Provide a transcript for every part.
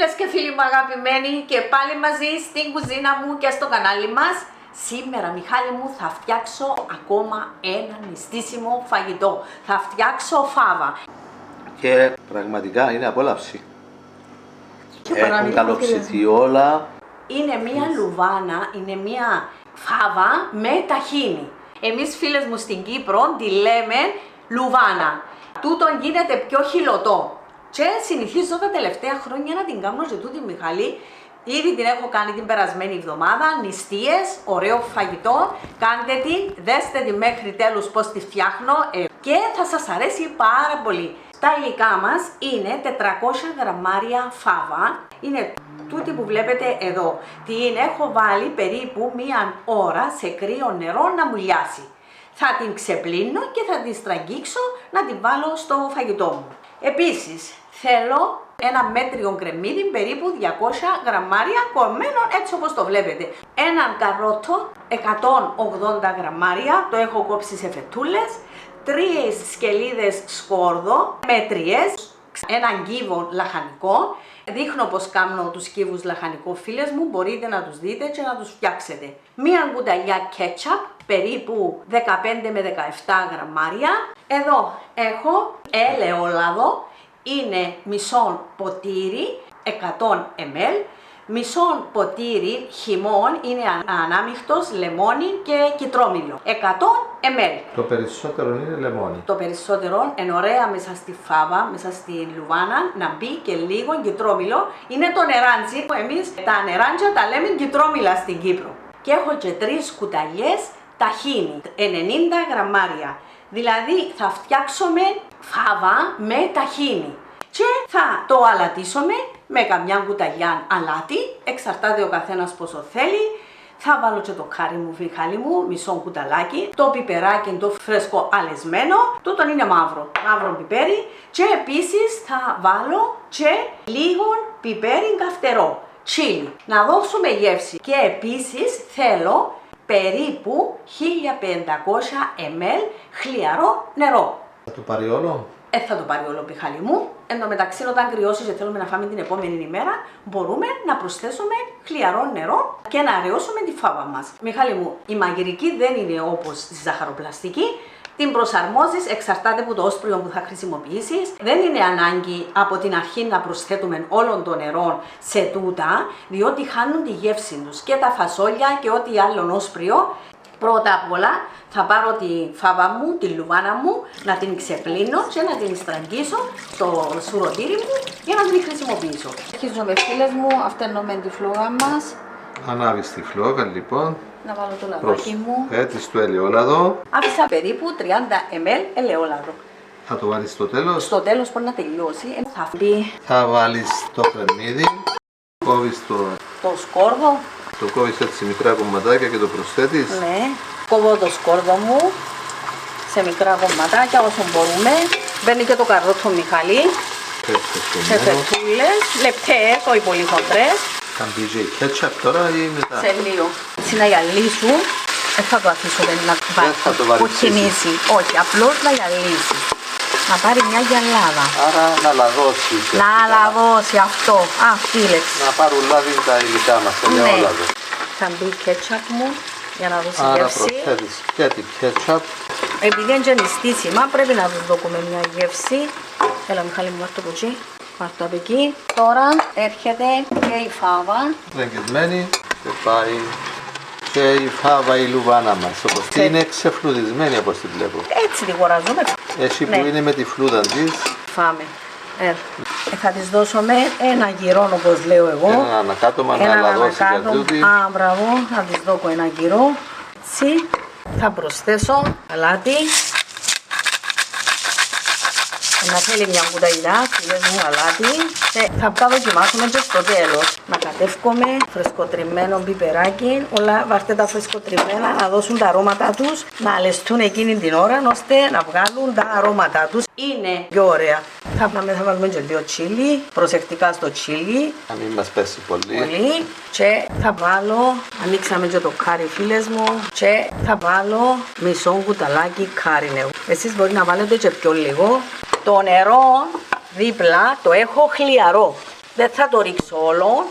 Φίλες και φίλοι μου αγαπημένοι, και πάλι μαζί στην κουζίνα μου και στο κανάλι μας. Σήμερα, Μιχάλη μου, θα φτιάξω ακόμα ένα νηστίσιμο φαγητό. Θα φτιάξω φάβα. Και πραγματικά είναι απόλαυση. Έχουν καλοψηθεί όλα. Είναι μία λουβάνα, είναι μία φάβα με ταχίνι. Εμείς, φίλες μου, στην Κύπρο τη λέμε λουβάνα. Τούτον γίνεται πιο χυλωτό. Και συνηθίζω τα τελευταία χρόνια να την κάνω και τούτη, Μιχάλη. Ήδη την έχω κάνει την περασμένη εβδομάδα, νηστείες, ωραίο φαγητό. Κάντε την, δέστε τη μέχρι τέλους πώς τη φτιάχνω και θα σας αρέσει πάρα πολύ. Τα υλικά μας είναι 400 γραμμάρια φάβα. Είναι τούτη που βλέπετε εδώ. Την έχω βάλει περίπου μία ώρα σε κρύο νερό να μουλιάσει. Θα την ξεπλύνω και θα την στραγγίξω να την βάλω στο φαγητό μου. Επίσης, θέλω ένα μέτριο κρεμμύδι, περίπου 200 γραμμάρια κομμένο έτσι όπως το βλέπετε. Έναν καρότο, 180 γραμμάρια, το έχω κόψει σε φετούλες. 3 σκελίδες σκόρδο, μέτριες. Έναν κύβο λαχανικό. Δείχνω πως κάνω τους κύβους λαχανικό, φίλες μου, μπορείτε να τους δείτε και να τους φτιάξετε. Μία κουταλιά κέτσαπ, περίπου 15 με 17 γραμμάρια. Εδώ έχω ελαιόλαδο, είναι μισό ποτήρι, 100 ml. Μισό ποτήρι χυμών, είναι ανάμειχτος, λεμόνι και κιτρόμυλο, 100 ml. Το περισσότερο είναι λεμόνι. Το περισσότερο είναι ωραία μέσα στη φάβα, μέσα στη λουβάνα, να μπει και λίγο κιτρόμυλο. Είναι το νεράντζι, που εμείς τα νεράντζια τα λέμε κιτρόμυλα στην Κύπρο. Και έχω και 3 κουταλιές ταχίνι, 90 γραμμάρια. Δηλαδή θα φτιάξουμε φάβα με ταχίνι. Και θα το αλατίσουμε με καμιά κουταλιά αλάτι, εξαρτάται ο καθένας πόσο θέλει. Θα βάλω και το κάρι μου, Μιχάλη μου, μισό κουταλάκι, το πιπεράκι το φρέσκο αλεσμένο, τούτον είναι μαύρο, μαύρο πιπέρι, και επίσης θα βάλω και λίγο πιπέρι καυτερό, τσίλι, να δώσουμε γεύση. Και επίσης θέλω περίπου 1500 ml χλιαρό νερό. Θα το πάρει όλο? Θα το πάρει όλο, Μιχάλη μου. Εν τω μεταξύ, όταν κρυώσει και θέλουμε να φάμε την επόμενη ημέρα, μπορούμε να προσθέσουμε χλιαρό νερό και να αραιώσουμε τη φάβα μας. Μιχάλη μου, η μαγειρική δεν είναι όπως η ζαχαροπλαστική. Την προσαρμόζεις, εξαρτάται από το όσπριο που θα χρησιμοποιήσεις. Δεν είναι ανάγκη από την αρχή να προσθέτουμε όλων των νερών σε τούτα, διότι χάνουν τη γεύση τους και τα φασόλια και ό,τι άλλο όσπριο. Πρώτα απ' όλα θα πάρω τη φάβα μου, τη λουβάνα μου, να την ξεπλύνω και να την στραγγίσω στο σουρωτήρι μου για να την χρησιμοποιήσω. Αρχίζουμε, φίλες μου, αυτενούμε τη φλόγα μας. Ανάβεις τη φλόγα λοιπόν. Να βάλω το λαδάκι μου. Έτσι το ελαιόλαδο. Άφησα περίπου 30 ml ελαιόλαδο. Θα το βάλεις στο τέλος. Στο τέλος, μπορεί να τελειώσει, θα βάλεις το κρεμμύδι. Κόβεις το σκόρδο. Το κόβεις έτσι μικρά κομματάκια και το προσθέτεις. Ναι, κόβω το σκόρδο μου σε μικρά κομματάκια όσο μπορούμε. Μπαίνει και το καρότο, Μιχάλη. Σε φετούλες, λεπτές, όχι πολύ χοντρές. Θα μπει και η κέτσαπ τώρα ή μετά? Σε λίγο. Έτσι να γυαλίσουν. Δεν θα το αφήσω να κοκκινήσει. Όχι, απλώς να γυαλίσει. Να πάρει μια γυαλάδα. Άρα να λαδώσει. Να λαδώσει αυτό. Αυτή η λέξη. Να πάρουν λάδι τα υλικά μας, το ελαιόλαδο. Θα μπει η κέτσαπ μου για να δώσει άρα γεύση. Άρα προσθέτεις και την κέτσαπ. Επειδή είναι νηστίσιμα, πρέπει να τους δώσουμε μια γεύση. Έλα, Μιχάλη μου, το κουτσί. Πάρ' το από εκεί. Τώρα έρχεται και η φάβα. Τρεγγισμένη και πάει και η φάβα, η λουβάνα μας. Είναι ξεφλουδισμένη όπως την βλέπω. Έτσι τη χωράζουμε. Εσύ που είναι με τη φλούδα της. Φάμε. Θα της δώσουμε ένα γυρό, όπως λέω εγώ. Ένα ανακάτωμα να λαδώσει για τούτη. Α, μπράβο, θα της δώσω ένα γυρό. Έτσι. Θα προσθέσω αλάτι. Να θέλει μια κουταλιά, φίλες μου, αλάτι. Θα τα δοκιμάσουμε και στο τέλος. Να κατεύχομαι φρεσκοτριμμένο πιπεράκι. Όλα βάρτε τα φρεσκοτριμμένα να δώσουν τα αρώματα τους, να αλεστούν εκείνη την ώρα, ώστε να βγάλουν τα αρώματα τους. Είναι πιο ωραία. Θα βάλουμε και λίγο τσίλι, προσεκτικά στο τσίλι. Να μην μας πέσει πολύ. Και θα βάλω, ανοίξαμε και το κάρι, φίλες μου, και θα βάλω μισό κουταλάκι κάρι νερού. Εσείς μπορεί να βάλετε και πιο λίγο. Το νερό δίπλα το έχω χλιαρό. Δεν θα το ρίξω όλο.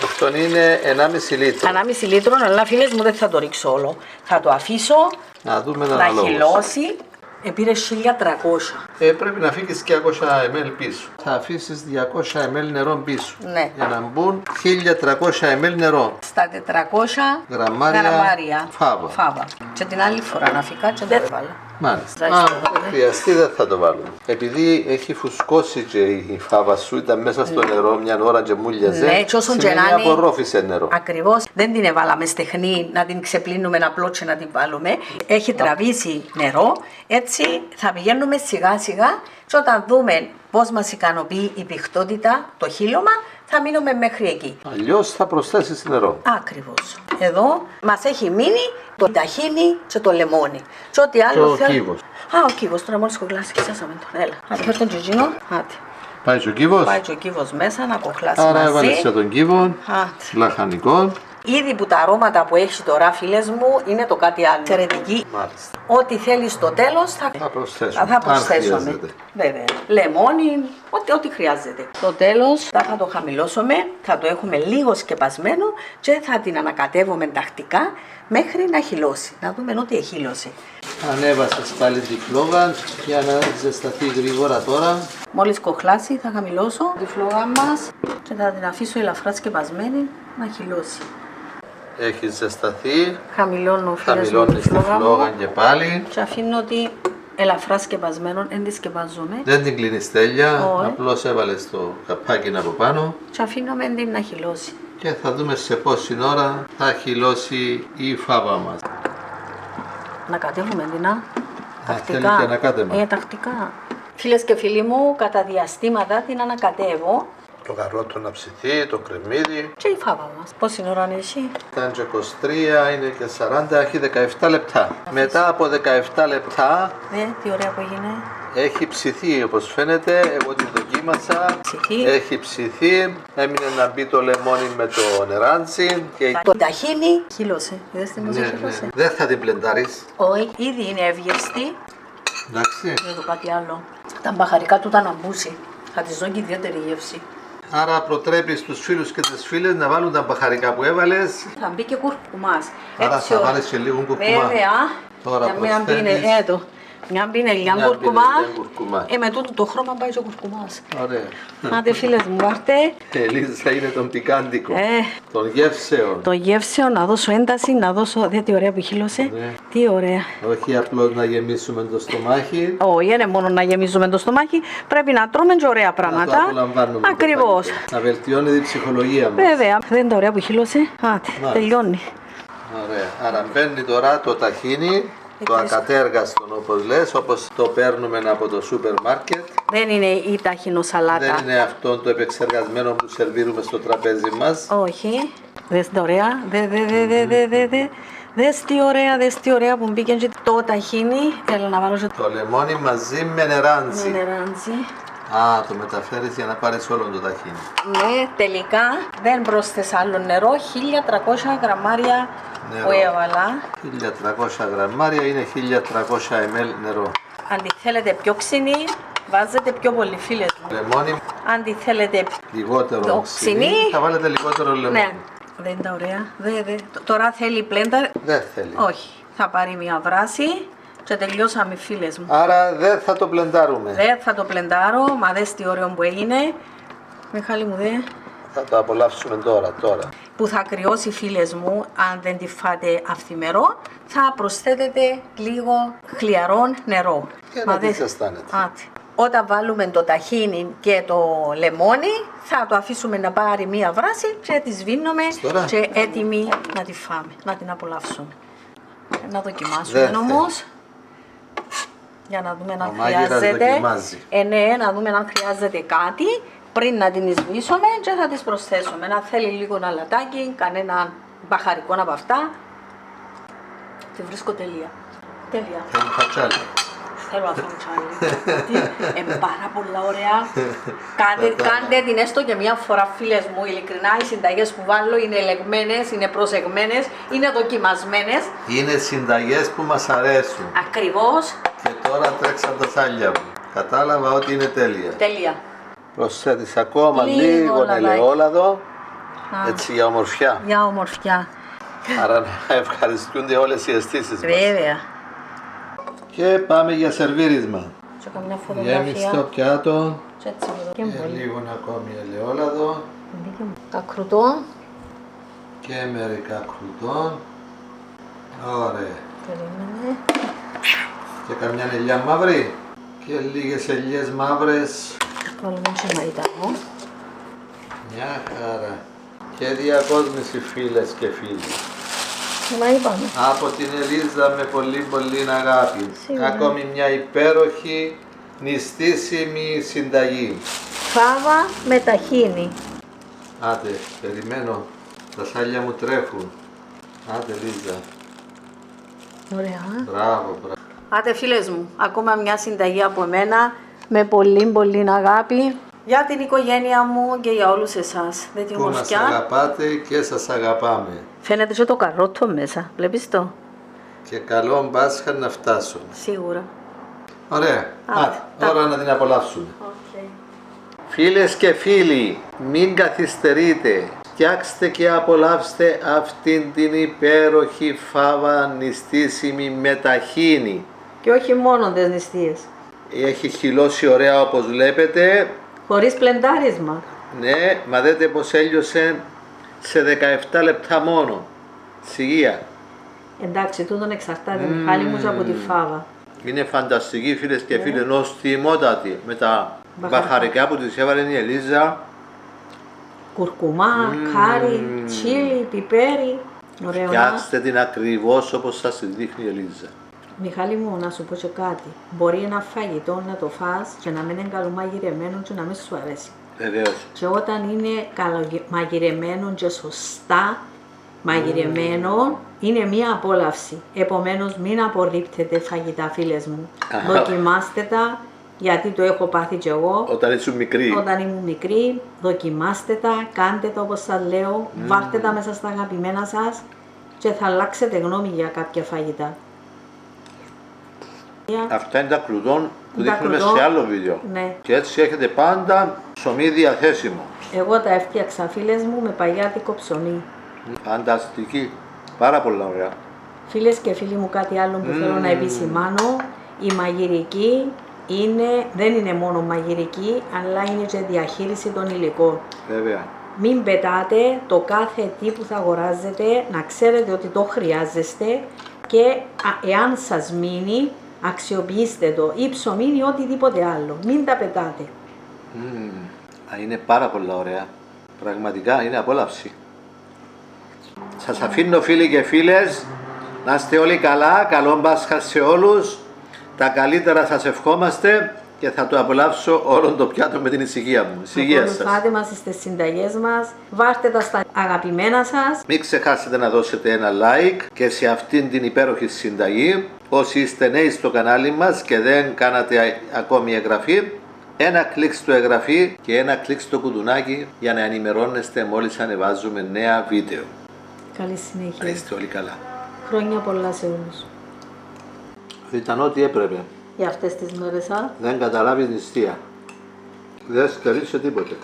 Αυτό είναι 1,5 λίτρο. 1,5 λίτρο, αλλά φίλες μου δεν θα το ρίξω όλο. Θα το αφήσω Να δούμε να χυλώσει. Πήρε 1300. Πρέπει να φύγεις 200 ml πίσω. Θα αφήσεις 200 ml νερό πίσω. Ναι. Για να μπουν 1300 ml νερό. Στα 400 γραμμάρια φάβα. Και την άλλη φορά να φύγα και δεν βάλα. Μάλιστα. Αν χρειαστεί δεν θα το βάλουμε. Επειδή έχει φουσκώσει και η φάβα σου, ήταν μέσα στο νερό μια ώρα και μούλιαζε. Ναι, και όσον σημαίνει απορρόφησε νερό. Ακριβώς. Δεν την έβαλαμε στεχνή να την ξεπλύνουμε απλό και να την βάλουμε. Έχει τραβήσει νερό. Έτσι θα πηγαίνουμε σιγά σιγά και όταν δούμε πώς μας ικανοποιεί η πηχτότητα, το χύλωμα, θα μείνουμε μέχρι εκεί. Αλλιώς θα προσθέσεις νερό. Ακριβώς. Εδώ μας έχει μείνει το ταχίνι και το λεμόνι. Και ό,τι άλλο Και ο κύβος. ο κύβος. Τώρα μόλις κοκλάσει και σάσαμε τον. Έλα. Να φέρω τον τζιτζίνο. Πάει και ο κύβος. Πάει και ο κύβος μέσα να κοκλάσει Άρα μαζί. έβαλες και τον κύβο, λαχανικό. Ήδη που τα αρώματα που έχει τώρα, φίλες μου, είναι το κάτι άλλο. Εξαιρετική. Μάλιστα. Ό,τι θέλει στο τέλος θα προσθέσουμε. προσθέσουμε. Βέβαια. Λεμόνι, ό,τι χρειάζεται. Στο τέλος θα το χαμηλώσουμε, θα το έχουμε λίγο σκεπασμένο και θα την ανακατεύουμε τακτικά μέχρι να χυλώσει. Να δούμε ότι εχύλωσε. Ανέβασες πάλι τη φλόγα για να ζεσταθεί γρήγορα τώρα. Μόλις κοχλάσει θα χαμηλώσω τη φλόγα μας και θα την αφήσω ελαφρά σκεπασμένη να χυλώσει. Έχει ζεσταθεί. Χαμηλώνω φίλες μου Χαμηλώνεις τη φλόγα και πάλι. και αφήνω ότι ελαφρά σκεπασμένο, δεν τη σκεπαζούμε. Δεν την κλείνεις τέλεια, Όχι. απλώς έβαλες το καπάκι από πάνω Και αφήνουμε την να χυλώσει. και θα δούμε σε πόση ώρα θα χυλώσει η φάβα μας. Να κατέβουμε την θέλει και ανακάτεμα. τακτικά. Φίλες και φίλοι μου, κατά διαστήματα την ανακατεύω Το καρότο να ψηθεί, το κρεμμύδι. και η φάβα μας. Πόση ώρα είναι εσύ? Ήταν και 23, είναι και 40, έχει 17 λεπτά. Μετά από 17 λεπτά Τι ωραία που έγινε. έχει ψηθεί όπως φαίνεται, εγώ την δοκίμασα. Ψηθεί. Έχει ψηθεί, έμεινε να μπει το λεμόνι με το νεράντσι. Και... Το ταχίνι χύλωσε. Είδες τι μου χύλωσε? Δεν θα την πλεντάρεις. Όχι, ήδη είναι ευγευστή. Εντάξει. Δεν το κάτι άλλο. Τα μπαχαρικά του ήταν αμπούση. Θα της δω και ιδιαίτερη γεύση. Άρα προτρέπεις τους φίλους και τις φίλες να βάλουν τα μπαχαρικά που έβαλες. Θα μπει και κουρκουμάς. Άρα θα βάλεις και λίγο κουρκουμά. Βέβαια. Τώρα Για μια προσθέτεις. Μια μπινελιά Μια κουρκουμά. μπινελιά κουρκουμά. Με τούτο το χρώμα πάει και ο κουρκουμάς. Ωραία. Άντε φίλες μου, πάρτε. Ελίζα είναι τον πικάντικο. Ε. Των γεύσεων. Το γεύσιο, να δώσω ένταση, να δώσω. Δείτε τι ωραία που χύλωσε. Ναι. Τι ωραία. Όχι απλώς να γεμίσουμε το στομάχι. Όχι, είναι μόνο να γεμίζουμε το στομάχι. Πρέπει να τρώμε και ωραία Να το πράγματα. απολαμβάνουμε. Ακριβώς. Το φαγητό. Να βελτιώνει την ψυχολογία μας. Βέβαια, δεν είναι τα ωραία που χύλωσε. Τελειώνει. Ωραία. Άρα μπαίνει τώρα το ταχίνι, το ακατέργαστο όπως λες, όπως το παίρνουμε από το σούπερ μάρκετ. Δεν είναι η ταχινοσαλάτα. Δεν είναι αυτό το επεξεργασμένο που σερβίρουμε στο τραπέζι μας. Όχι. Δες τι ωραία. Δες τι ωραία που μπήκε και το ταχίνι. Έλα να βάλω και Το λεμόνι μαζί με νεράντζι. νεράντζι. Α, το μεταφέρεις για να πάρεις όλο το ταχίνι. Ναι, τελικά δεν πρόσθεσα άλλο νερό. 1300 γραμμάρια Νερό. που έβαλα. 1300 γραμμάρια είναι 1300 ml νερό. Αν τη θέλετε πιο ξινή, βάζετε πιο πολύ, φίλες μου. Λεμόνι Αν τη θέλετε λιγότερο το ξινή, ξινή, θα βάλετε λιγότερο λεμόνι. ναι. Δεν είναι τα ωραία. Τώρα θέλει πλέντα. Δεν θέλει. Όχι. Θα πάρει μια βράση και τελειώσαμε, φίλες μου. Άρα δεν θα το πλεντάρουμε. Δεν θα το πλεντάρω, μα δες τι ωραίο που έγινε. Μιχάλη μου, Θα το απολαύσουμε τώρα. που θα κρυώσει, φίλες μου, αν δεν τη φάτε αυθημερό, θα προσθέτετε λίγο χλιαρό νερό. Και να τη ζεστάνετε. Άτε. Όταν βάλουμε το ταχίνι και το λεμόνι, θα το αφήσουμε να πάρει μία βράση και τη σβήνουμε Τώρα. και έτοιμη να τη φάμε, να την απολαύσουμε. Να δοκιμάσουμε Δεν όμως, για να δούμε αν Ο μάγειρας χρειάζεται. δοκιμάζει. Ναι, να δούμε αν χρειάζεται κάτι πριν να την σβήσουμε και θα τις προσθέσουμε. Να θέλει λίγο αλατάκι, κανένα μπαχαρικό από αυτά. Τη βρίσκω τέλεια. Τέλεια. Θέλει πατσάλι. Θέλω αυτό τσάλι. Είναι πάρα πολλά ωραία. Κάντε την έστω και μια φορά, φίλες μου. Ειλικρινά, οι συνταγές που βάλω είναι ελεγμένες, είναι προσεγμένες, είναι δοκιμασμένες. Είναι συνταγές που μας αρέσουν. Ακριβώς. Και τώρα τρέξαν τα σάλια μου. Κατάλαβα ότι είναι τέλεια. Τέλεια. Προσθέτεις ακόμα Λίγο λίγο λαδάκι. ελαιόλαδο, έτσι για ομορφιά. Για ομορφιά. Άρα να ευχαριστούνται όλες οι αισθήσεις μας. Βέβαια. Και πάμε για σερβίρισμα. Και καμιά Γέμισε το φωτογραφία. πιάτο. Και έτσι και πολύ. Λίγο ακόμη ελαιόλαδο Κακρουτό. και μερικά κρουτών. Ωραία. Περίμενε. Και καμιά ελιά μαύρη και λίγες ελιές μαύρες. Βάλουμε και μαϊντανό. Μια χαρά. Και διακόσμηση φίλες και φίλοι. Μα είπαμε. Από την Ελίζα με πολύ αγάπη. Σίγουρα. Ακόμη μια υπέροχη νηστίσιμη συνταγή. Φάβα με ταχίνι. Άντε, περιμένω. Τα σάλια μου τρέχουν. Άντε Λίζα. Ωραία. Μπράβο. Άτε φίλες μου, ακόμα μια συνταγή από μένα με πολύ αγάπη για την οικογένεια μου και για όλους εσάς. Δεν την Που μας ομορφιά. αγαπάτε και σας αγαπάμε. Φαίνεται και το καρότο μέσα, βλέπεις το. Και καλό Πάσχα να φτάσουν. Σίγουρα. Ωραία. Άντε, ώρα να την απολαύσουμε. Okay. Φίλες και φίλοι, μην καθυστερείτε. Φτιάξτε και απολαύστε αυτήν την υπέροχη φάβα νηστίσιμη με ταχίνι. Και όχι μόνο τις νηστείες. Έχει χυλώσει ωραία όπως βλέπετε. Χωρίς πλεντάρισμα. Ναι, μα δείτε πως έλειωσε σε 17 λεπτά μόνο. Σιγεία. Εντάξει, τούτον εξαρτάται Μιχάλη μου και από τη φάβα. Είναι φανταστική φίλες και φίλοι, νοστιμότατη με τα μπαχαρικά που της έβαλε η Ελίζα. Κουρκουμά, κάρι, τσίλι, πιπέρι. Ωραίο να. Φτιάξτε την ακριβώς όπως σας τη δείχνει η Ελίζα. Μιχάλη μου, να σου πω και κάτι. Μπορεί ένα φαγητό να το φας και να μην είναι καλομαγειρεμένο και να μην σου αρέσει. Βεβαίως. Και όταν είναι καλομαγειρεμένο και σωστά μαγειρεμένο, είναι μία απόλαυση. Επομένως, μην απορρίπτετε φαγητά, φίλες μου. Δοκιμάστε τα, γιατί το έχω πάθει κι εγώ. Όταν ήσουν μικρή. Όταν ήμουν μικρή, δοκιμάστε τα, κάντε τα όπως σας λέω, βάλτε τα μέσα στα αγαπημένα σας και θα αλλάξετε γνώμη για κάποια φαγητά. Αυτά είναι τα κρουδόν που Τα δείχνουμε κρουδόν, σε άλλο βίντεο. ναι. Και έτσι έχετε πάντα ψωμί διαθέσιμο. Εγώ τα έφτιαξα, φίλες μου, με παγιάτικο ψωμί. Φανταστική. Πάρα πολλά ωραία. Φίλες και φίλοι μου, κάτι άλλο που θέλω να επισημάνω, η μαγειρική δεν είναι μόνο μαγειρική, αλλά είναι και διαχείριση των υλικών. Βέβαια. Μην πετάτε το κάθε τι που θα αγοράζετε, να ξέρετε ότι το χρειάζεστε και εάν σας μείνει, αξιοποιήστε το ή ψωμί ή οτιδήποτε άλλο. Μην τα πετάτε. Είναι πάρα πολλά ωραία. Πραγματικά είναι απόλαυση. Σας αφήνω φίλοι και φίλες, να είστε όλοι καλά, καλό Πάσχα σε όλους. Τα καλύτερα σας ευχόμαστε και θα το απολαύσω όλο το πιάτο με την ησυχία μου. Ησυχία σας. Ακολουθάτε μας στις συνταγές μας, βάρτε τα στα αγαπημένα σας. Μην ξεχάσετε να δώσετε ένα like και σε αυτήν την υπέροχη συνταγή. Όσοι είστε νέοι στο κανάλι μας και δεν κάνατε ακόμη εγγραφή, ένα κλικ στο εγγραφή και ένα κλικ στο κουδουνάκι για να ενημερώνεστε μόλις ανεβάζουμε νέα βίντεο. Καλή Να συνέχεια. είστε όλοι καλά. Χρόνια πολλά σε όλους. Ήταν ό,τι έπρεπε. Για αυτές τις μέρες, Δεν καταλάβεις νηστεία. Δεν στερείς σε τίποτε.